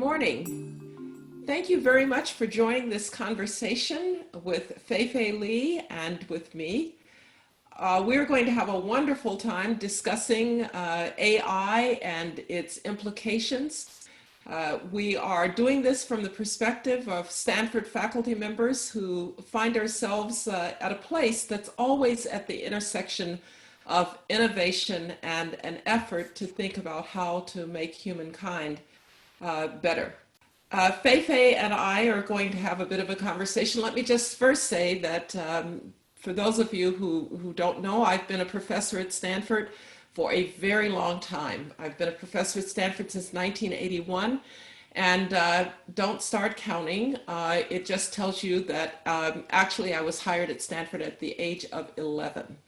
morning. Thank you very much for joining this conversation with Fei-Fei Li and with me. We're going to have a wonderful time discussing AI and its implications. We are doing this from the perspective of Stanford faculty members who find ourselves at a place that's always at the intersection of innovation and an effort to think about how to make humankind better. Fei-Fei and I are going to have a bit of a conversation. Let me just first say that for those of you who don't know, I've been a professor at Stanford for a very long time. I've been a professor at Stanford since 1981, and don't start counting. It just tells you that actually I was hired at Stanford at the age of 11.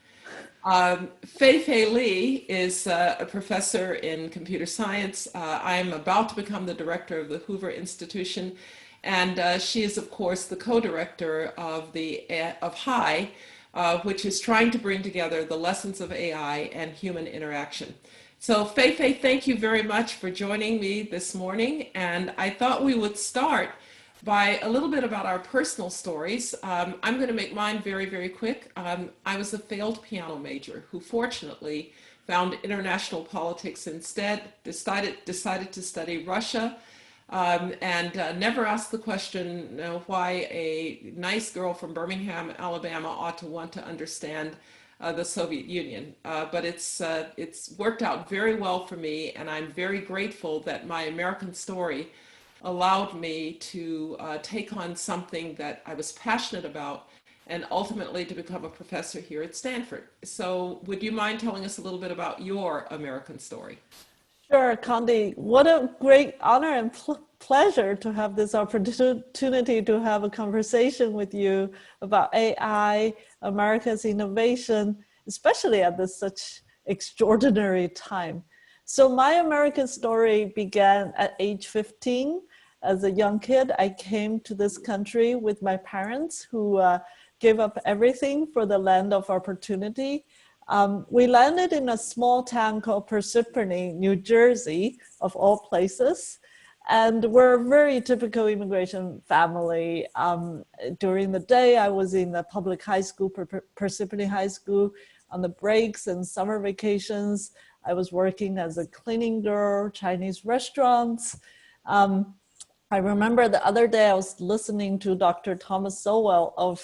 Fei-Fei Li is a professor in computer science. I'm about to become the director of the Hoover Institution, and she is, of course, the co-director of HI, which is trying to bring together the lessons of AI and human interaction. So Fei-Fei, thank you very much for joining me this morning, and I thought we would start by a little bit about our personal stories. I'm going to make mine very, very quick. I was a failed piano major who fortunately found international politics instead, decided to study Russia, and never asked the question why a nice girl from Birmingham, Alabama ought to want to understand the Soviet Union. But it's worked out very well for me, and I'm very grateful that my American story allowed me to take on something that I was passionate about and ultimately to become a professor here at Stanford. So would you mind telling us a little bit about your American story? Sure, Condi. What a great honor and pleasure to have this opportunity to have a conversation with you about AI, America's innovation, especially at this such extraordinary time. So my American story began at age 15. As a young kid, I came to this country with my parents who gave up everything for the land of opportunity. We landed in a small town called Parsippany, New Jersey, of all places. And we're a very typical immigration family. During the day, I was in the public high school, Parsippany High School. On the breaks and summer vacations, I was working as a cleaning girl, Chinese restaurants. I remember the other day I was listening to Dr. Thomas Sowell of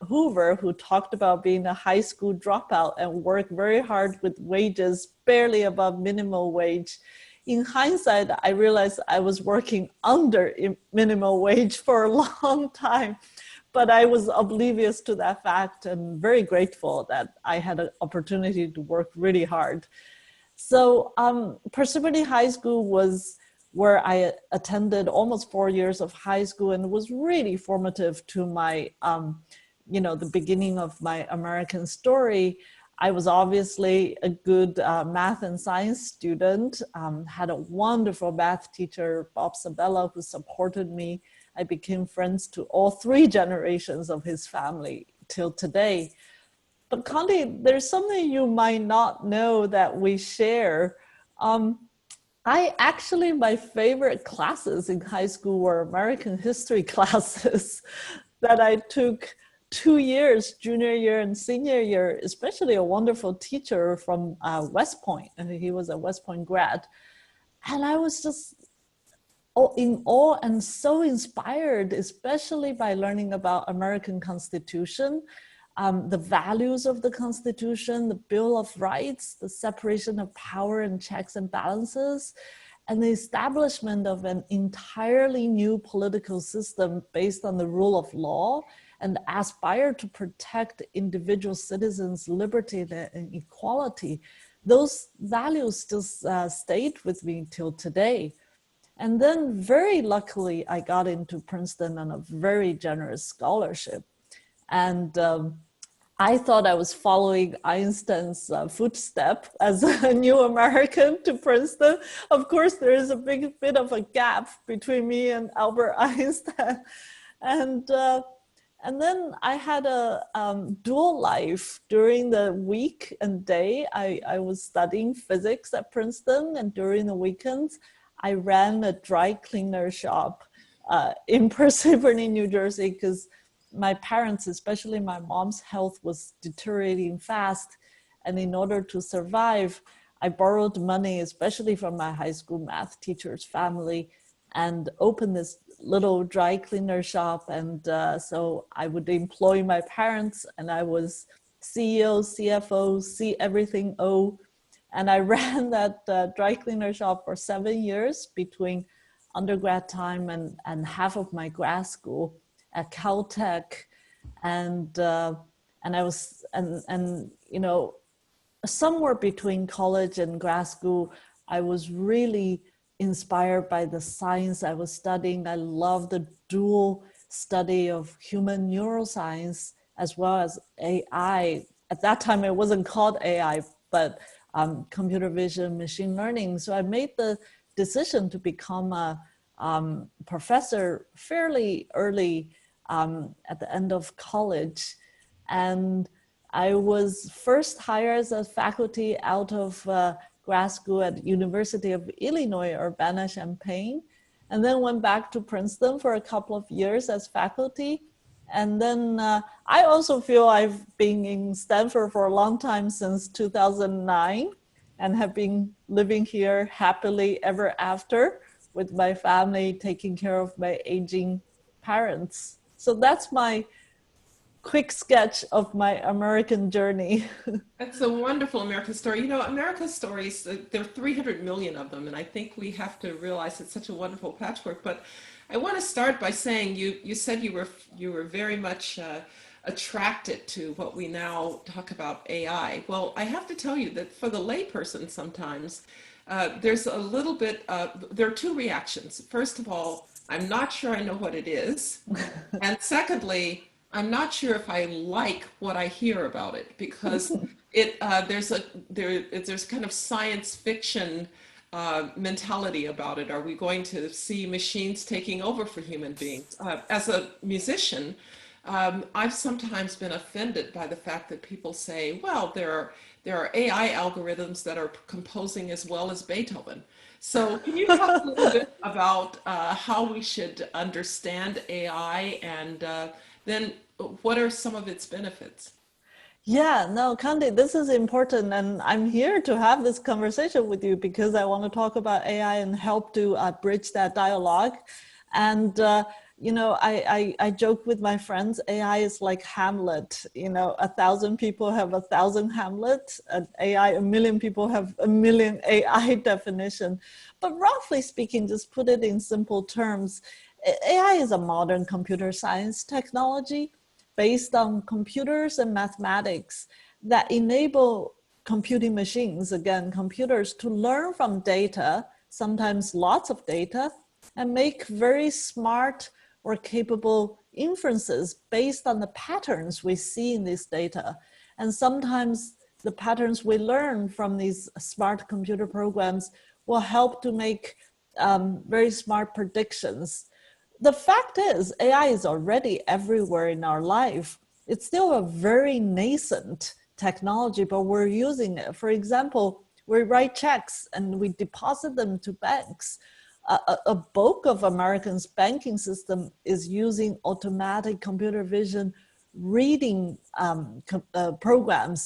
Hoover, who talked about being a high school dropout and worked very hard with wages barely above minimum wage. In hindsight, I realized I was working under minimum wage for a long time, but I was oblivious to that fact and very grateful that I had an opportunity to work really hard. So Parsippany High School was where I attended almost 4 years of high school, and it was really formative to my, the beginning of my American story. I was obviously a good math and science student, had a wonderful math teacher, Bob Sabella, who supported me. I became friends to all 3 generations of his family till today. But Condi, there's something you might not know that we share. My favorite classes in high school were American history classes that I took 2 years, junior year and senior year, especially a wonderful teacher from West Point, and he was a West Point grad. And I was just in awe and so inspired, especially by learning about American Constitution, the values of the Constitution, the Bill of Rights, the separation of power and checks and balances, and the establishment of an entirely new political system based on the rule of law and aspire to protect individual citizens' liberty and equality. Those values still stayed with me till today. And then very luckily, I got into Princeton on a very generous scholarship. And I thought I was following Einstein's footstep as a new American to Princeton. Of course, there is a big bit of a gap between me and Albert Einstein. And then I had a dual life. During the week and day, I was studying physics at Princeton, and during the weekends, I ran a dry cleaner shop in Parsippany, New Jersey, because my parents, especially my mom's health, was deteriorating fast. And in order to survive, I borrowed money, especially from my high school math teacher's family, and opened this little dry cleaner shop. And so I would employ my parents, and I was CEO, CFO, see everything O. And I ran that dry cleaner shop for 7 years between undergrad time and half of my grad school at Caltech. And I was, and you know, somewhere between college and grad school, I was really inspired by the science I was studying. I loved the dual study of human neuroscience as well as AI. At that time, it wasn't called AI, but computer vision, machine learning. So I made the decision to become a professor fairly early at the end of college. And I was first hired as a faculty out of grad school at University of Illinois, Urbana-Champaign, and then went back to Princeton for a couple of years as faculty. And then I also feel I've been in Stanford for a long time, since 2009, and have been living here happily ever after with my family, taking care of my aging parents. So that's my quick sketch of my American journey. That's a wonderful American story. You know, America's stories, there are 300 million of them, and I think we have to realize it's such a wonderful patchwork. But I want to start by saying you said you were very much attracted to what we now talk about, AI. Well, I have to tell you that for the layperson sometimes, there's a little bit, there are two reactions. First of all, I'm not sure I know what it is. And secondly, I'm not sure if I like what I hear about it, because there's kind of science fiction mentality about it. Are we going to see machines taking over for human beings? As a musician, I've sometimes been offended by the fact that people say, well, there are AI algorithms that are composing as well as Beethoven. So can you talk a little bit about how we should understand AI, and then what are some of its benefits? Yeah, no, Candy, this is important. And I'm here to have this conversation with you because I want to talk about AI and help to bridge that dialogue. And, I joke with my friends, AI is like Hamlet. 1,000 people have 1,000 Hamlet, and AI, 1,000,000 people have 1,000,000 AI definition. But roughly speaking, just put it in simple terms, AI is a modern computer science technology based on computers and mathematics that enable computing machines, again, computers, to learn from data, sometimes lots of data, and make very smart or capable inferences based on the patterns we see in this data. And sometimes the patterns we learn from these smart computer programs will help to make very smart predictions. The fact is, AI is already everywhere in our life. It's still a very nascent technology, but we're using it. For example, we write checks and we deposit them to banks. A bulk of Americans' banking system is using automatic computer vision reading programs,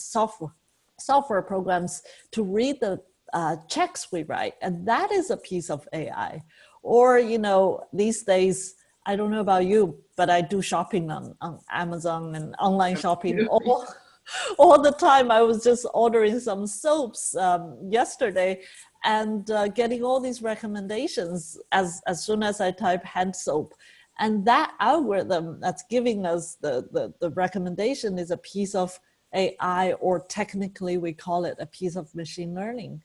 software programs to read the checks we write. And that is a piece of AI. Or, these days, I don't know about you, but I do shopping on Amazon and online shopping all the time. I was just ordering some soaps yesterday and getting all these recommendations as soon as I type hand soap. And that algorithm that's giving us the recommendation is a piece of AI, or technically we call it a piece of machine learning.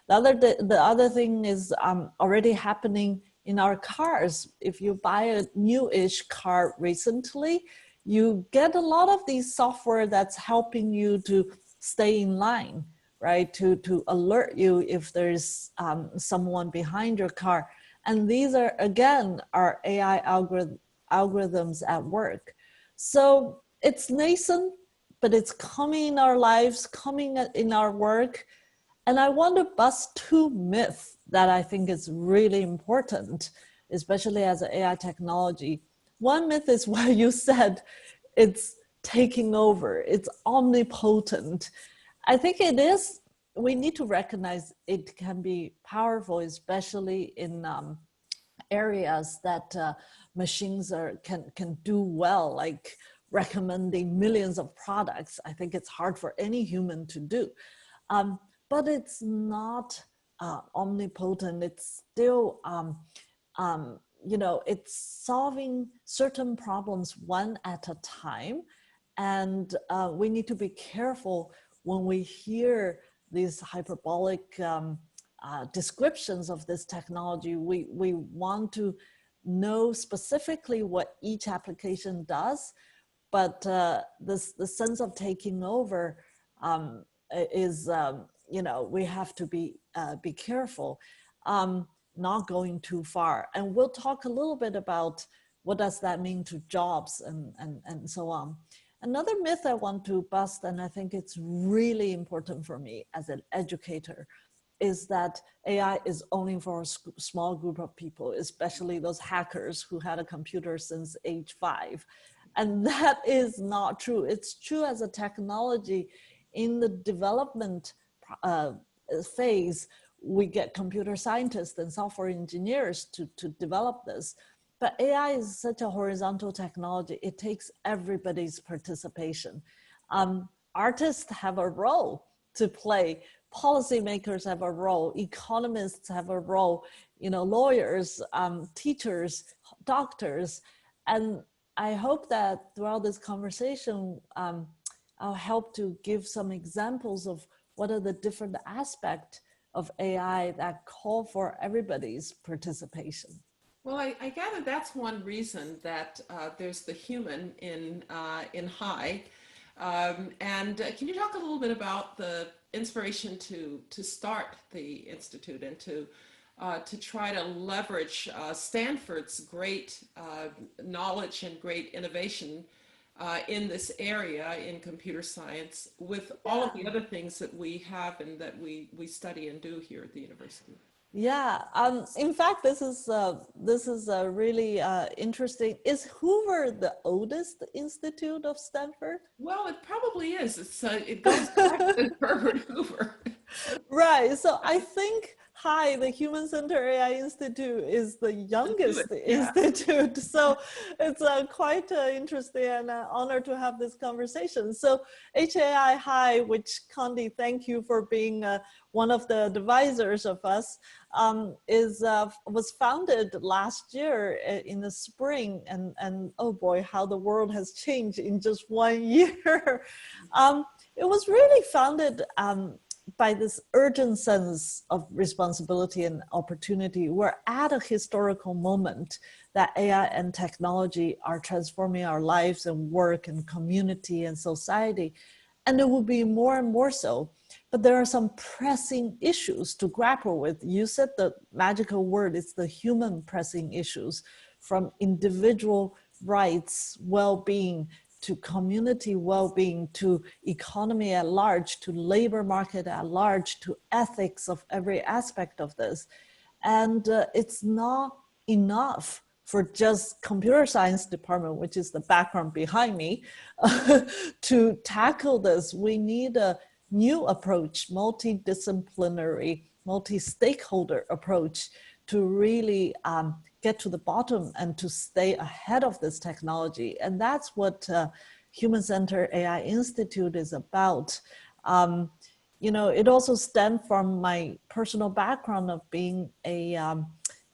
The other thing is already happening in our cars. If you buy a new-ish car recently, you get a lot of these software that's helping you to stay in line, right? To alert you if there's someone behind your car. And these are, again, our AI algorithms at work. So it's nascent, but it's coming in our lives, coming in our work. And I want to bust two myths that I think is really important, especially as an AI technology. One myth is what you said, it's taking over, it's omnipotent. I think it is, we need to recognize it can be powerful, especially in areas that machines can do well, like recommending millions of products. I think it's hard for any human to do. But it's not omnipotent. It's still, it's solving certain problems one at a time. And we need to be careful when we hear these hyperbolic descriptions of this technology. We want to know specifically what each application does, but the sense of taking over is, we have to be careful, not going too far. And we'll talk a little bit about what does that mean to jobs and so on. Another myth I want to bust, and I think it's really important for me as an educator, is that AI is only for a small group of people, especially those hackers who had a computer since age 5. And that is not true. It's true as a technology. In the development phase, we get computer scientists and software engineers to develop this. But AI is such a horizontal technology. It takes everybody's participation. Artists have a role to play. Policymakers have a role. Economists have a role. Lawyers, teachers, doctors. And I hope that throughout this conversation, I'll help to give some examples of what are the different aspects of AI that call for everybody's participation. Well, I gather that's one reason that there's the human in HI. And can you talk a little bit about the inspiration to start the institute and to try to leverage Stanford's great knowledge and great innovation in this area in computer science with all of the other things that we have and that we study and do here at the university? Yeah, in fact, this is really interesting. Is Hoover the oldest institute of Stanford? Well, it probably is. It goes back to Herbert Hoover. Right. So I think the Human Center AI Institute is the youngest institute. So it's quite interesting and an honor to have this conversation. So HAI, which Condi, thank you for being one of the advisors of us, was founded last year in the spring, and oh boy, how the world has changed in just 1 year. It was really founded by this urgent sense of responsibility and opportunity. We're at a historical moment that AI and technology are transforming our lives and work and community and society, and it will be more and more so. But there are some pressing issues to grapple with. You said the magical word, it's the human pressing issues, from individual rights, well-being, to community well-being, to economy at large, to labor market at large, to ethics of every aspect of this. And it's not enough for just computer science department, which is the background behind me, to tackle this. We need a new approach, multidisciplinary, multi-stakeholder approach to really get to the bottom and to stay ahead of this technology. And that's what Human Center AI Institute is about. It also stemmed from my personal background of being a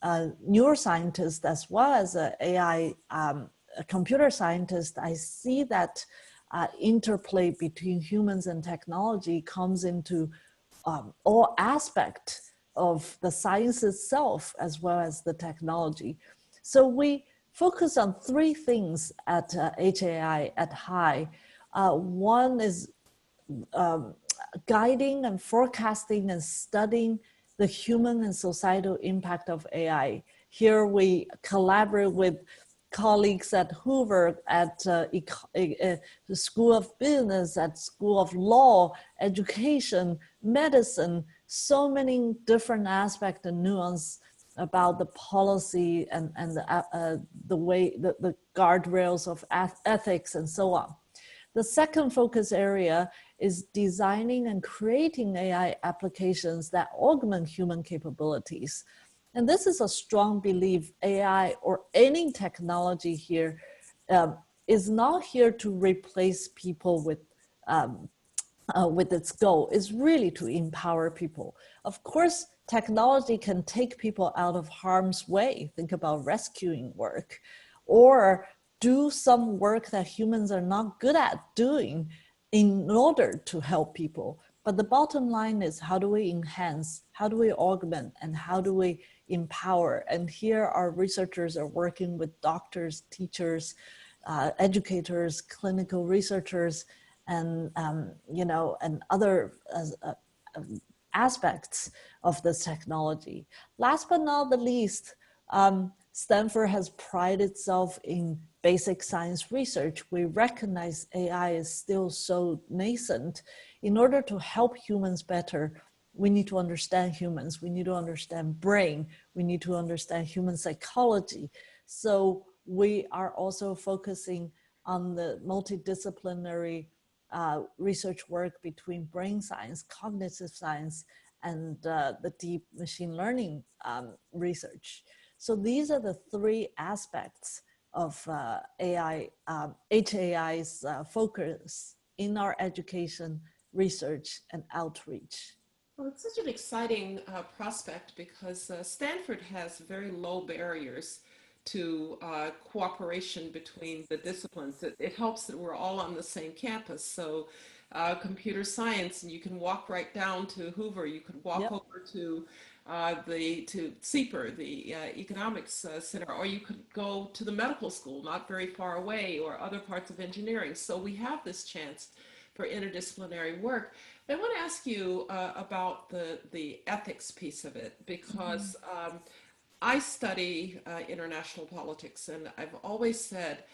neuroscientist as well as an AI a computer scientist. I see that interplay between humans and technology comes into all aspects of the science itself as well as the technology. So we focus on three things at HAI at HI. One is guiding and forecasting and studying the human and societal impact of AI. Here we collaborate with colleagues at Hoover, at the School of Business, at School of Law, Education, Medicine, so many different aspects and nuance about the policy and the way, the guardrails of ethics and so on. The second focus area is designing and creating AI applications that augment human capabilities. And this is a strong belief AI or any technology here is not here to replace people with its goal, is really to empower people. Of course, technology can take people out of harm's way. Think about rescuing work, or do some work that humans are not good at doing in order to help people. But the bottom line is, how do we enhance, how do we augment, and how do we empower? And here our researchers are working with doctors, teachers, educators, clinical researchers, and and other aspects of this technology. Last but not the least, Stanford has prided itself in basic science research. We recognize AI is still so nascent. In order to help humans better, we need to understand humans. We need to understand brain. We need to understand human psychology. So we are also focusing on the multidisciplinary research work between brain science, cognitive science, and the deep machine learning research. So these are the three aspects of HAI's focus in our education, research, and outreach. Well, it's such an exciting prospect because Stanford has very low barriers to cooperation between the disciplines. It helps that we're all on the same campus. So computer science, and you can walk right down to Hoover. You could walk over to CEPR, the economics center, or you could go to the medical school not very far away, or other parts of engineering. So we have this chance for interdisciplinary work. I want to ask you about the ethics piece of it, because I study international politics, and I've always said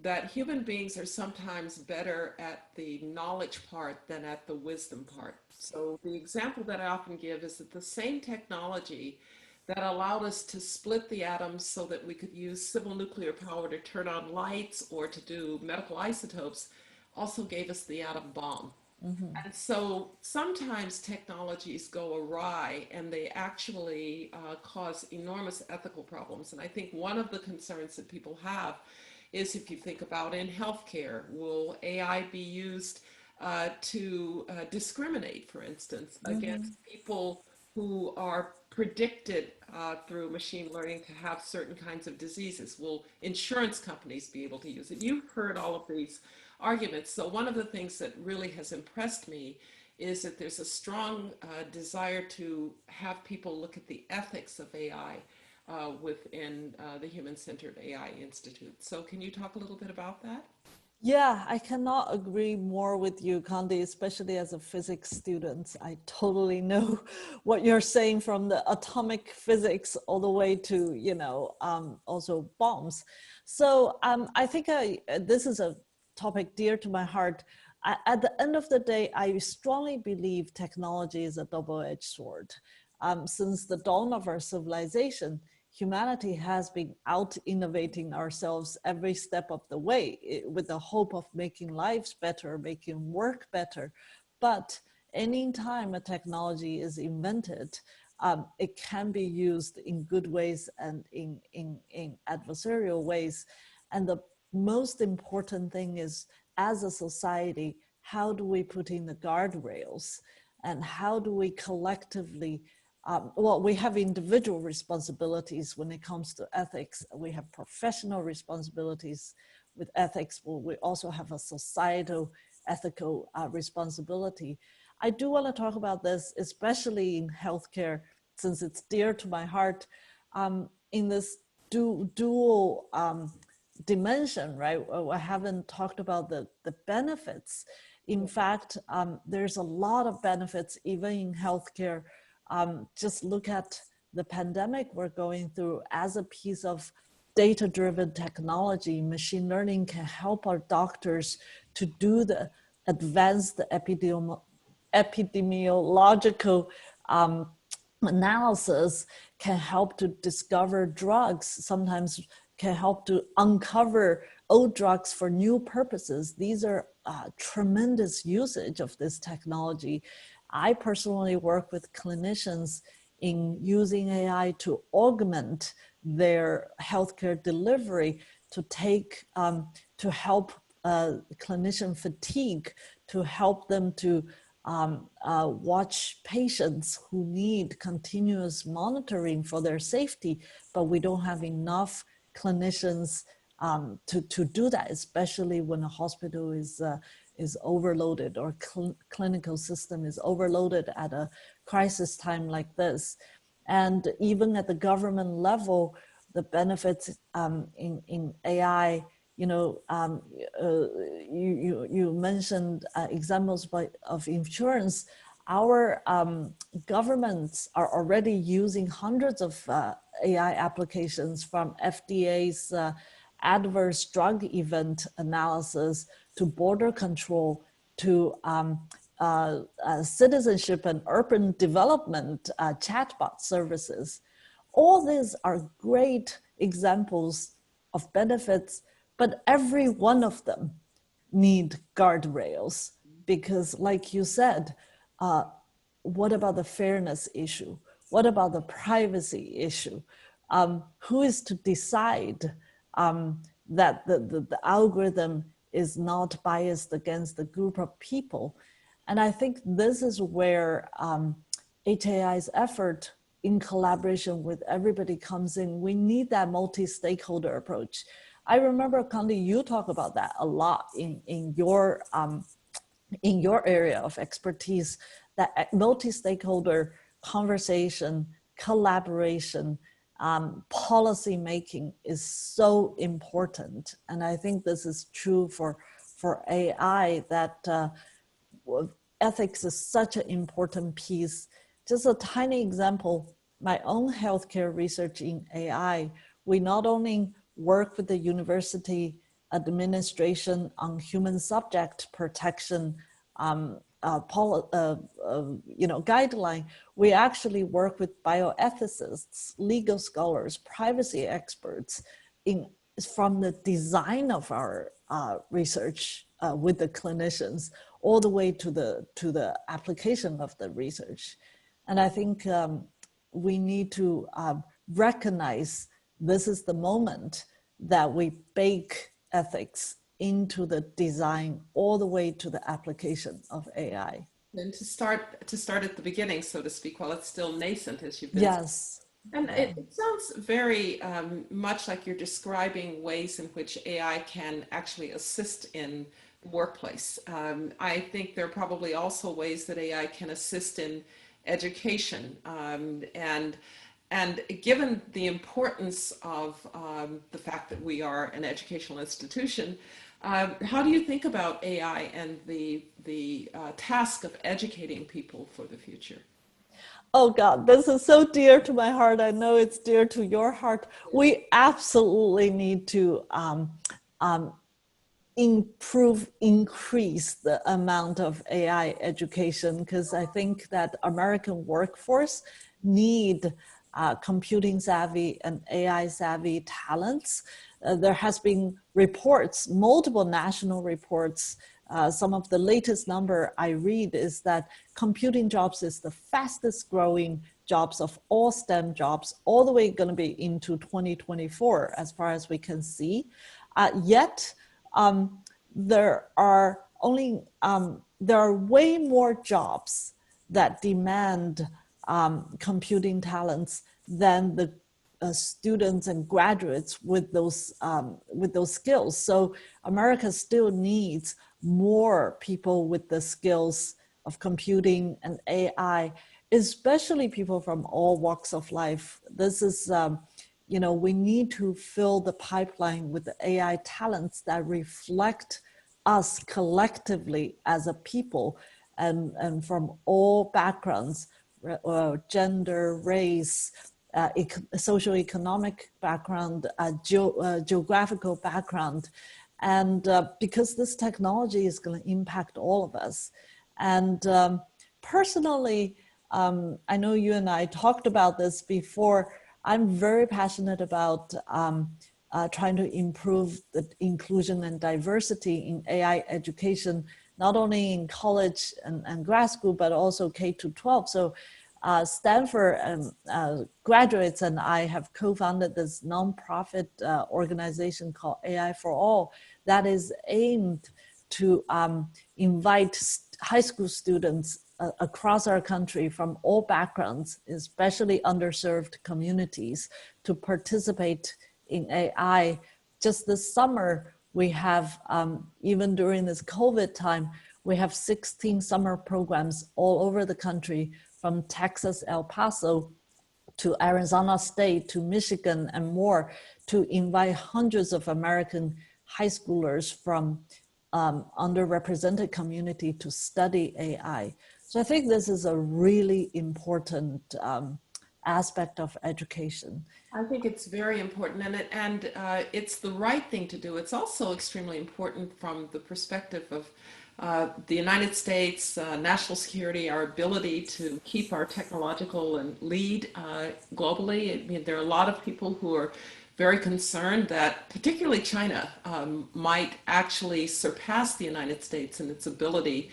that human beings are sometimes better at the knowledge part than at the wisdom part. So the example that I often give is that the same technology that allowed us to split the atoms so that we could use civil nuclear power to turn on lights or to do medical isotopes also gave us the atom bomb. And so sometimes technologies go awry and they actually cause enormous ethical problems. And I think one of the concerns that people have is, if you think about in healthcare, will AI be used to discriminate, for instance, against people who are predicted through machine learning to have certain kinds of diseases? Will insurance companies be able to use it? You've heard all of these arguments. So one of the things that really has impressed me is that there's a strong desire to have people look at the ethics of AI within the Human-Centered AI Institute. So can you talk a little bit about that? Yeah, I cannot agree more with you, Condi, especially as a physics student. I totally know what you're saying, from the atomic physics all the way to, also bombs. So I think this is a topic dear to my heart. At the end of the day, I strongly believe technology is a double-edged sword. Since the dawn of our civilization, humanity has been out innovating ourselves every step of the way with the hope of making lives better, making work better. But anytime a technology is invented, it can be used in good ways and in adversarial ways. And the most important thing is, as a society, how do we put in the guardrails, and how do we collectively we have individual responsibilities when it comes to ethics. We have professional responsibilities with ethics. We also have a societal ethical responsibility. I do want to talk about this, especially in healthcare, since it's dear to my heart, in this dual dimension, right? I haven't talked about the benefits. In fact, there's a lot of benefits even in healthcare. Just look at the pandemic we're going through. As a piece of data-driven technology, machine learning can help our doctors to do the advanced epidemiological analysis can help to discover drugs, sometimes can help to uncover old drugs for new purposes. These are tremendous usage of this technology. I personally work with clinicians in using AI to augment their healthcare delivery, to take, to help clinician fatigue, to help them to watch patients who need continuous monitoring for their safety, but we don't have enough clinicians to do that, especially when a hospital is overloaded or clinical system is overloaded at a crisis time like this. And even at the government level, the benefits in AI, you mentioned examples of insurance. Our governments are already using hundreds of AI applications, from FDA's adverse drug event analysis to border control to citizenship and urban development chatbot services. All these are great examples of benefits, but every one of them need guardrails, because like you said, what about the fairness issue? What about the privacy issue? Who is to decide that the algorithm is not biased against the group of people? And I think this is where HAI's effort in collaboration with everybody comes in. We need that multi-stakeholder approach. I remember, Connie, you talk about that a lot in your area of expertise, that multi-stakeholder conversation, collaboration, policy making is so important. And I think this is true for AI, that ethics is such an important piece. Just a tiny example, my own healthcare research in AI, we not only work with the university administration on human subject protection guideline, we actually work with bioethicists, legal scholars, privacy experts from the design of our research with the clinicians all the way to the application of the research. And I think we need to recognize this is the moment that we bake ethics into the design all the way to the application of AI. And to start at the beginning, so to speak, while it's still nascent, as you've been yes. saying. And it sounds very much like you're describing ways in which AI can actually assist in the workplace. I think there are probably also ways that AI can assist in education, and given the importance of the fact that we are an educational institution, how do you think about AI and the task of educating people for the future? Oh God, this is so dear to my heart. I know it's dear to your heart. We absolutely need to increase the amount of AI education, because I think that American workforce need computing savvy and AI savvy talents. There has been reports, multiple national reports. Some of the latest number I read is that computing jobs is the fastest growing jobs of all STEM jobs, all the way going to be into 2024, as far as we can see. Yet there are way more jobs that demand computing talents than the students and graduates with those skills. So America still needs more people with the skills of computing and AI, especially people from all walks of life. This is, we need to fill the pipeline with the AI talents that reflect us collectively as a people, and from all backgrounds, gender, race, socioeconomic background, geographical background. And because this technology is going to impact all of us. And personally, I know you and I talked about this before. I'm very passionate about trying to improve the inclusion and diversity in AI education, not only in college and grad school, but also K to 12. So Stanford graduates and I have co-founded this nonprofit organization called AI for All that is aimed to invite high school students across our country from all backgrounds, especially underserved communities, to participate in AI. Just this summer, we have, even during this COVID time, we have 16 summer programs all over the country, from Texas, El Paso, to Arizona State, to Michigan, and more, to invite hundreds of American high schoolers from underrepresented community to study AI. So I think this is a really important aspect of education. I think it's very important, and it's the right thing to do. It's also extremely important from the perspective of the United States, national security, our ability to keep our technological and lead globally. I mean, there are a lot of people who are very concerned that particularly China might actually surpass the United States in its ability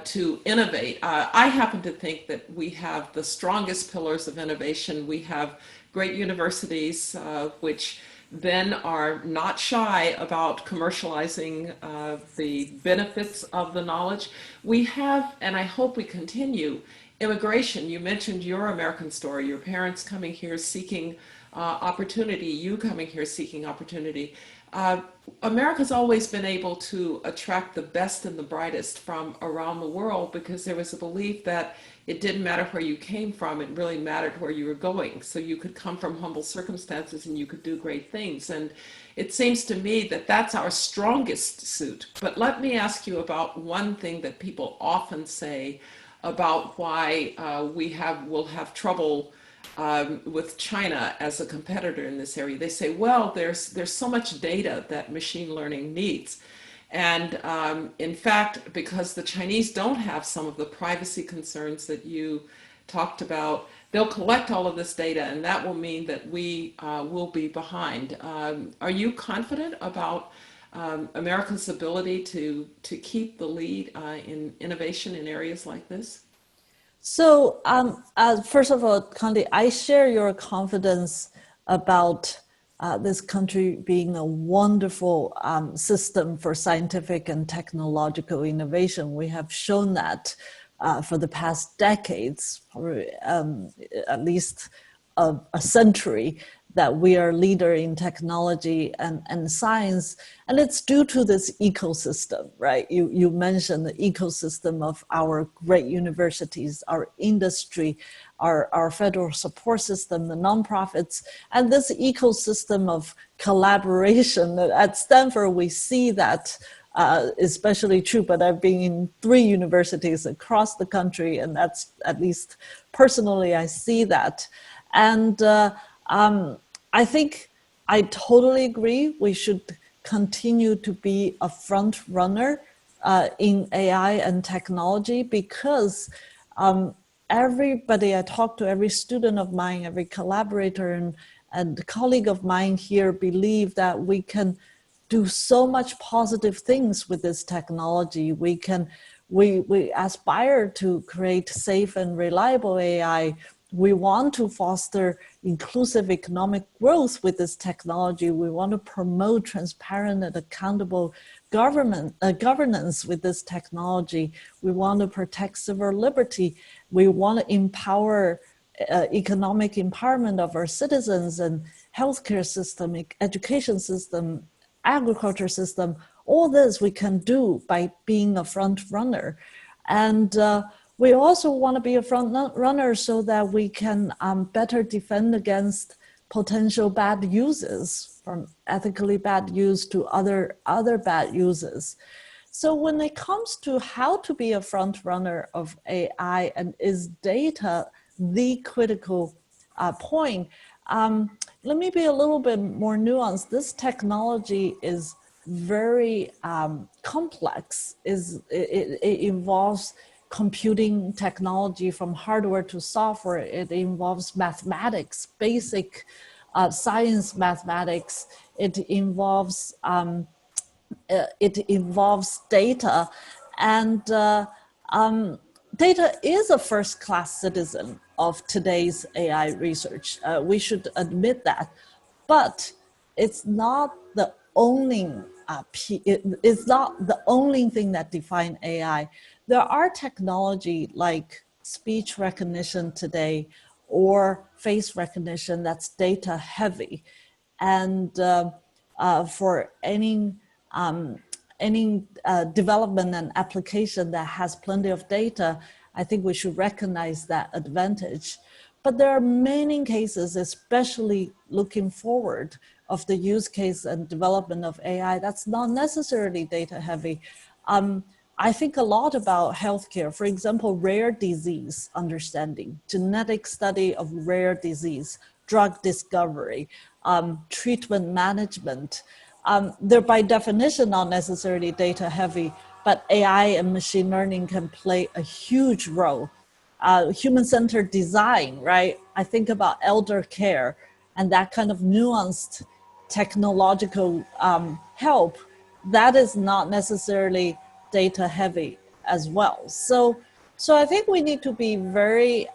to innovate. I happen to think that we have the strongest pillars of innovation. We have great universities, which then are not shy about commercializing the benefits of the knowledge. We have, and I hope we continue, immigration. You mentioned your American story, your parents coming here seeking opportunity, you coming here seeking opportunity. America's always been able to attract the best and the brightest from around the world because there was a belief that it didn't matter where you came from, it really mattered where you were going. So you could come from humble circumstances and you could do great things. And it seems to me that that's our strongest suit. But let me ask you about one thing that people often say about why we'll have trouble with China as a competitor in this area. They say, well, there's so much data that machine learning needs. And in fact, because the Chinese don't have some of the privacy concerns that you talked about, they'll collect all of this data, and that will mean that we will be behind. Are you confident about America's ability to keep the lead in innovation in areas like this? So first of all, Condi, I share your confidence about this country being a wonderful system for scientific and technological innovation. We have shown that for the past decades, or at least a century, that we are a leader in technology and science. And it's due to this ecosystem, right? You mentioned the ecosystem of our great universities, our industry, our federal support system, the nonprofits, and this ecosystem of collaboration. At Stanford, we see that especially true, but I've been in 3 universities across the country, and that's, at least personally, I see that. And I think I totally agree. We should continue to be a front runner in AI and technology because everybody I talk to, every student of mine, every collaborator and colleague of mine here believe that we can do so much positive things with this technology. We aspire to create safe and reliable AI. We want to foster inclusive economic growth with this technology. We want to promote transparent and accountable governance with this technology. We want to protect civil liberty. We want to empower economic empowerment of our citizens and healthcare system, education system, agriculture system. All this we can do by being a front runner. And we also want to be a front runner so that we can better defend against potential bad uses, from ethically bad use to other bad uses. So when it comes to how to be a front runner of AI, and is data the critical point, let me be a little bit more nuanced. This technology is very complex. It involves computing technology from hardware to software. It involves mathematics, basic science mathematics. It involves data, and data is a first-class citizen of today's AI research. We should admit that, but it's not the only it's not the only thing that defines AI. There are technology like speech recognition today or face recognition that's data heavy, and for any development and application that has plenty of data, I think we should recognize that advantage. But there are many cases, especially looking forward, of the use case and development of AI that's not necessarily data heavy. I think a lot about healthcare, for example, rare disease understanding, genetic study of rare disease, drug discovery, treatment management. They're by definition not necessarily data heavy, but AI and machine learning can play a huge role. Human-centered design, right? I think about elder care and that kind of nuanced technological help. That is not necessarily data heavy as well. So I think we need to be very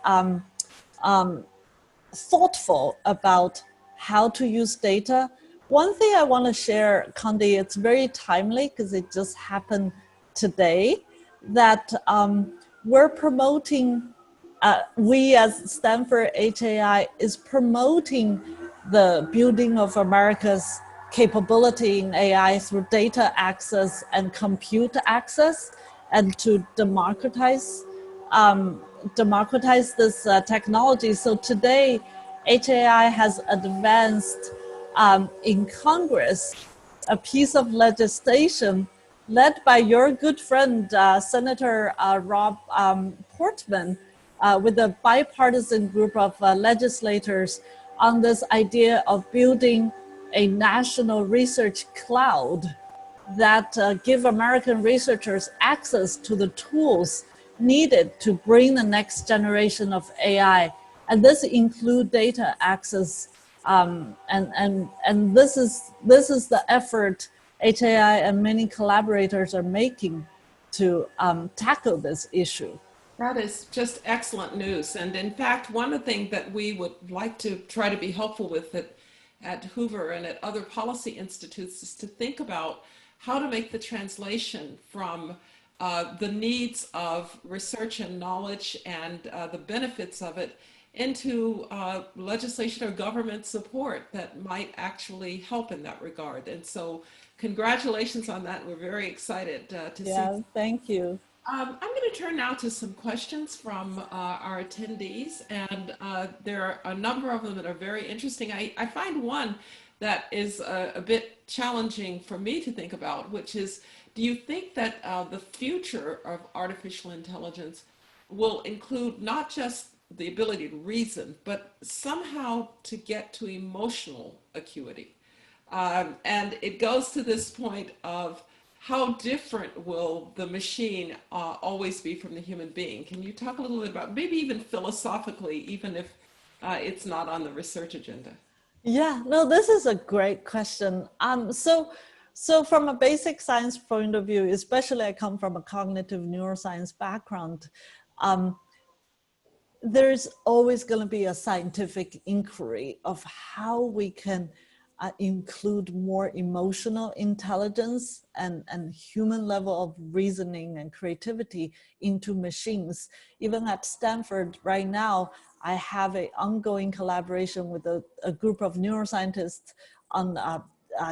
thoughtful about how to use data. One thing I want to share, Condi, it's very timely because it just happened today, that we're promoting, we as Stanford HAI is promoting the building of America's capability in AI through data access and compute access, and to democratize this technology. So today, HAI has advanced in Congress a piece of legislation led by your good friend, Senator Rob Portman, with a bipartisan group of legislators on this idea of building a national research cloud that give American researchers access to the tools needed to bring the next generation of AI. And this include data access. And this is the effort HAI and many collaborators are making to tackle this issue. That is just excellent news. And in fact, one of the things that we would like to try to be helpful with at Hoover and at other policy institutes is to think about how to make the translation from the needs of research and knowledge and the benefits of it into legislation or government support that might actually help in that regard. And so congratulations on that. We're very excited to see. Yeah, thank you. I'm going to turn now to some questions from our attendees, and there are a number of them that are very interesting. I find one that is a bit challenging for me to think about, which is, do you think that the future of artificial intelligence will include not just the ability to reason, but somehow to get to emotional acuity? And it goes to this point of how different will the machine always be from the human being? Can you talk a little bit about, maybe even philosophically, even if it's not on the research agenda? Yeah, no, this is a great question. So from a basic science point of view, especially I come from a cognitive neuroscience background, there's always going to be a scientific inquiry of how we can include more emotional intelligence and human level of reasoning and creativity into machines. Even at Stanford right now, I have an ongoing collaboration with a group of neuroscientists on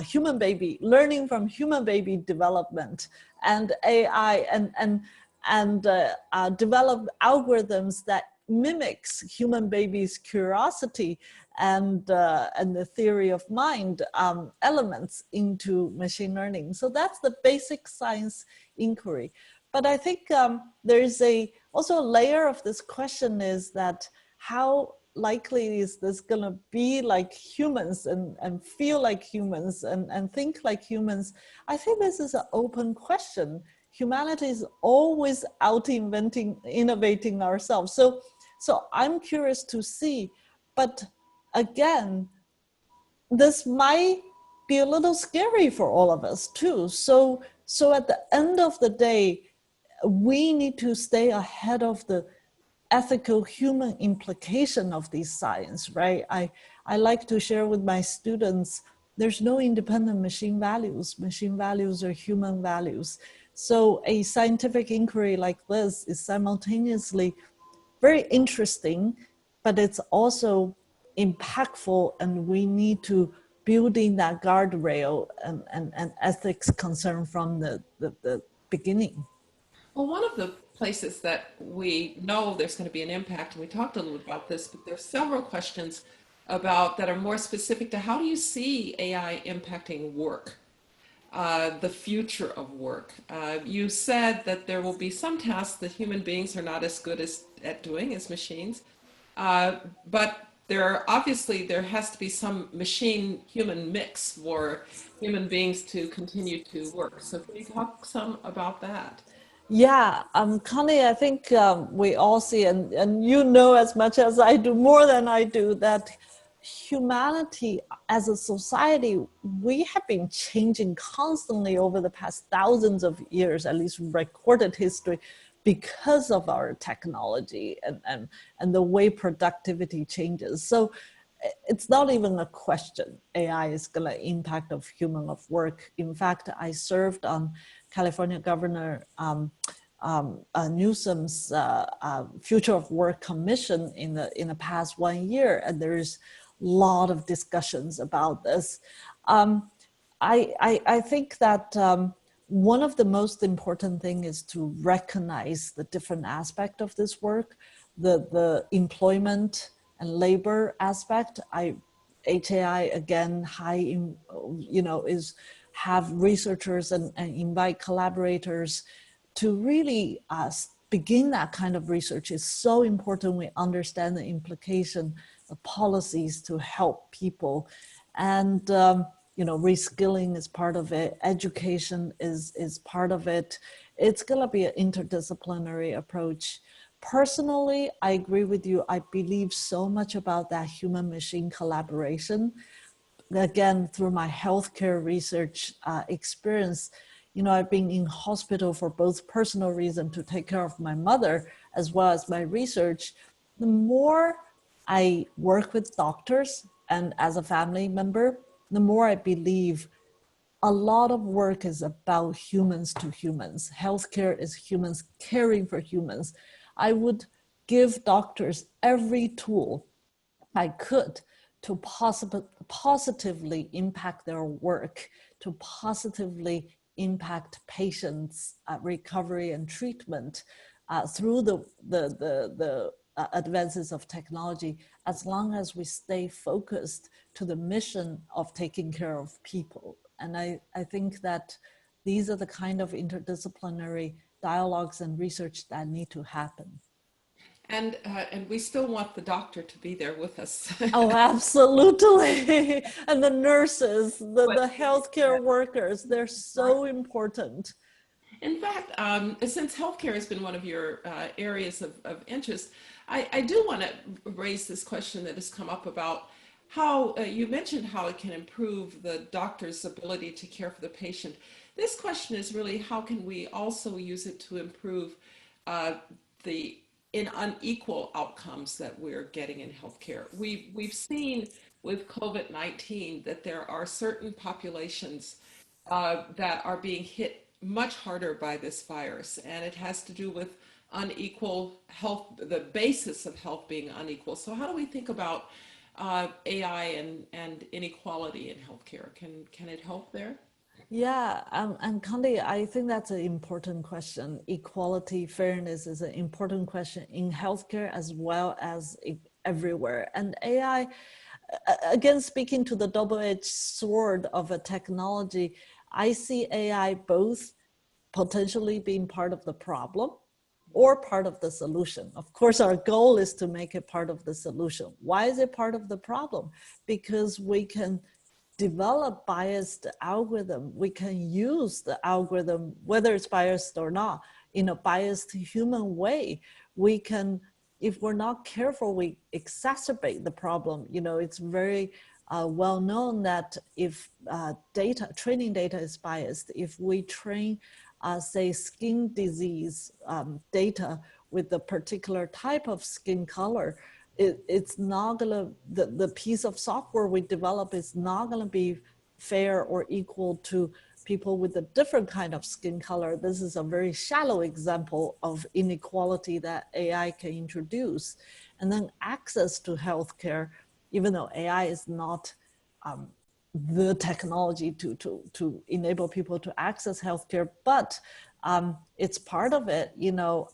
human baby, learning from human baby development and AI, and develop algorithms that mimics human babies' curiosity and the theory of mind elements into machine learning. So that's the basic science inquiry. But I think there's also a layer of this question is that how likely is this going to be like humans and feel like humans and think like humans? I think this is an open question. humanity is always out innovating ourselves. So I'm curious to see, but again, this might be a little scary for all of us too. So at the end of the day, we need to stay ahead of the ethical human implication of these science, right? I like to share with my students, there's no independent machine values. Machine values are human values. So a scientific inquiry like this is simultaneously very interesting, but it's also impactful, and we need to build in that guardrail and ethics concern from the beginning. Well, one of the places that we know there's going to be an impact, and we talked a little bit about this, but there's several questions about that are more specific to how do you see AI impacting work, the future of work. You said that there will be some tasks that human beings are not as good at doing as machines, but there has to be some machine human mix for human beings to continue to work. So can you talk some about that? Yeah, Connie, I think we all see, and you know as much as I do, more than I do, that humanity as a society, we have been changing constantly over the past thousands of years, at least recorded history, because of our technology and the way productivity changes. So it's not even a question AI is going to impact of human of work. In fact, I served on California Governor Newsom's Future of Work Commission in the past 1 year, and there's a lot of discussions about this. I think that one of the most important thing is to recognize the different aspect of this work, the employment and labor aspect. HAI again, is have researchers and invite collaborators to really begin that kind of research. Is so important. We understand the implication, the policies to help people, and reskilling is part of it. Education is part of it. It's gonna be an interdisciplinary approach. Personally, I agree with you. I believe so much about that human-machine collaboration. Again, through my healthcare research experience, I've been in hospital for both personal reason to take care of my mother, as well as my research. The more I work with doctors and as a family member, the more I believe a lot of work is about humans to humans. Healthcare is humans caring for humans. I would give doctors every tool I could to positively impact their work, to positively impact patients' recovery and treatment through the advances of technology, as long as we stay focused to the mission of taking care of people. And I think that these are the kind of interdisciplinary dialogues and research that need to happen. And we still want the doctor to be there with us. Oh, absolutely. And the nurses, the healthcare workers, they're so important. In fact, since healthcare has been one of your areas of interest, I do want to raise this question that has come up about how you mentioned how it can improve the doctor's ability to care for the patient. This question is really how can we also use it to improve the unequal outcomes that we're getting in healthcare. We've seen with COVID-19 that there are certain populations that are being hit much harder by this virus, and it has to do with unequal health, the basis of health being unequal. So how do we think about AI and inequality in healthcare? Can it help there? Yeah, and Candy, I think that's an important question. Equality, fairness is an important question in healthcare as well as everywhere. And AI, again, speaking to the double-edged sword of a technology, I see AI both potentially being part of the problem or part of the solution. Of course, our goal is to make it part of the solution. Why is it part of the problem? Because we can develop biased algorithm, we can use the algorithm, whether it's biased or not, in a biased human way. We can, if we're not careful, we exacerbate the problem. You know, it's very well known that if training data is biased, if we train, say, skin disease data with a particular type of skin color, it's not gonna, the piece of software we develop is not gonna be fair or equal to people with a different kind of skin color. This is a very shallow example of inequality that AI can introduce. And then access to healthcare, even though AI is not the technology to enable people to access healthcare, but it's part of it. You know,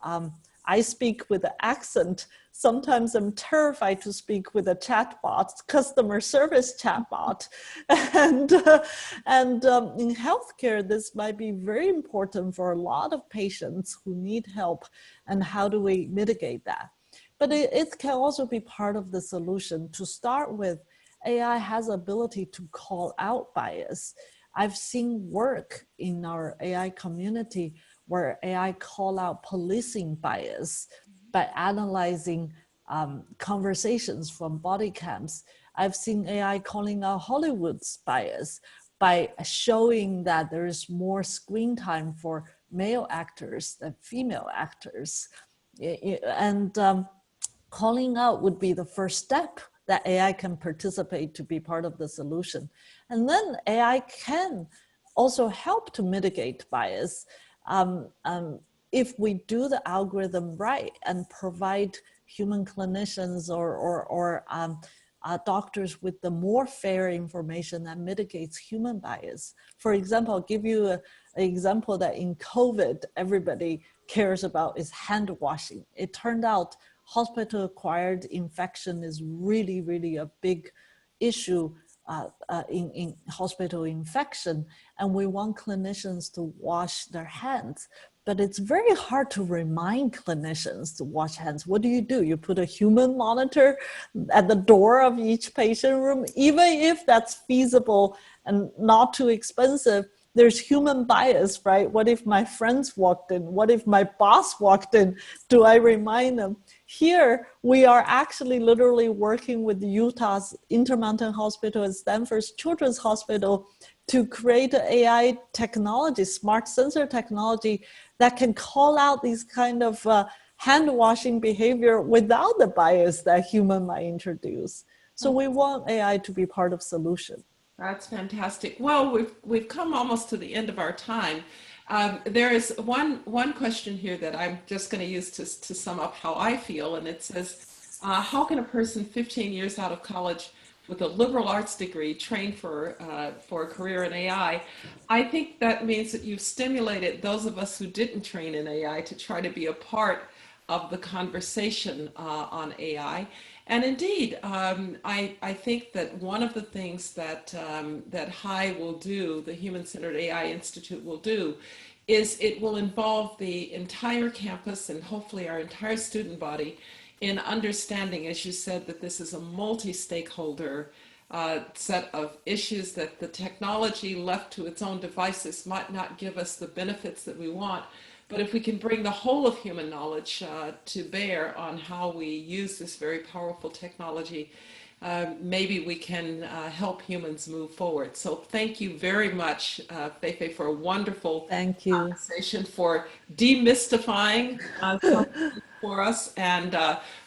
I speak with an accent. Sometimes I'm terrified to speak with a chatbot, customer service chatbot. And in healthcare, this might be very important for a lot of patients who need help. And how do we mitigate that? But it can also be part of the solution. To start with, AI has ability to call out bias. I've seen work in our AI community where AI call out policing bias by analyzing conversations from body cams. I've seen AI calling out Hollywood's bias by showing that there is more screen time for male actors than female actors. And calling out would be the first step that AI can participate to be part of the solution. And then AI can also help to mitigate bias if we do the algorithm right and provide human clinicians or doctors with the more fair information that mitigates human bias. For example, I'll give you an example that in COVID, everybody cares about is hand washing. It turned out hospital-acquired infection is really, really a big issue in hospital infection, and we want clinicians to wash their hands. But it's very hard to remind clinicians to wash hands. What do? You put a human monitor at the door of each patient room. Even if that's feasible and not too expensive, there's human bias, right? What if my friends walked in? What if my boss walked in? Do I remind them? Here, we are actually literally working with Utah's Intermountain Hospital and Stanford's Children's Hospital to create an AI technology, smart sensor technology that can call out these kind of hand washing behavior without the bias that human might introduce. So we want AI to be part of solution. That's fantastic. Well, we've come almost to the end of our time. There is one question here that I'm just going to use to sum up how I feel, and it says, how can a person 15 years out of college with a liberal arts degree train for a career in AI? I think that means that you've stimulated those of us who didn't train in AI to try to be a part of the conversation on AI. And indeed, I think that one of the things that that HI will do, the Human-Centered AI Institute will do, is it will involve the entire campus and hopefully our entire student body in understanding, as you said, that this is a multi-stakeholder set of issues, that the technology left to its own devices might not give us the benefits that we want. But if we can bring the whole of human knowledge to bear on how we use this very powerful technology, maybe we can help humans move forward. So thank you very much, Fei-Fei, for a wonderful conversation, for demystifying for us, and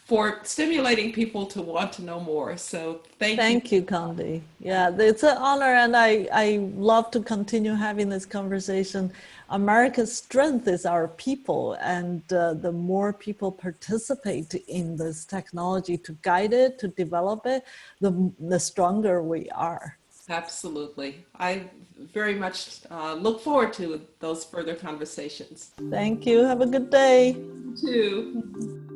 for stimulating people to want to know more. So thank you, Condi. Yeah, it's an honor, and I love to continue having this conversation. America's strength is our people, and the more people participate in this technology to guide it, to develop it, the stronger we are. Absolutely. I very much look forward to those further conversations. Thank you. Have a good day. You too.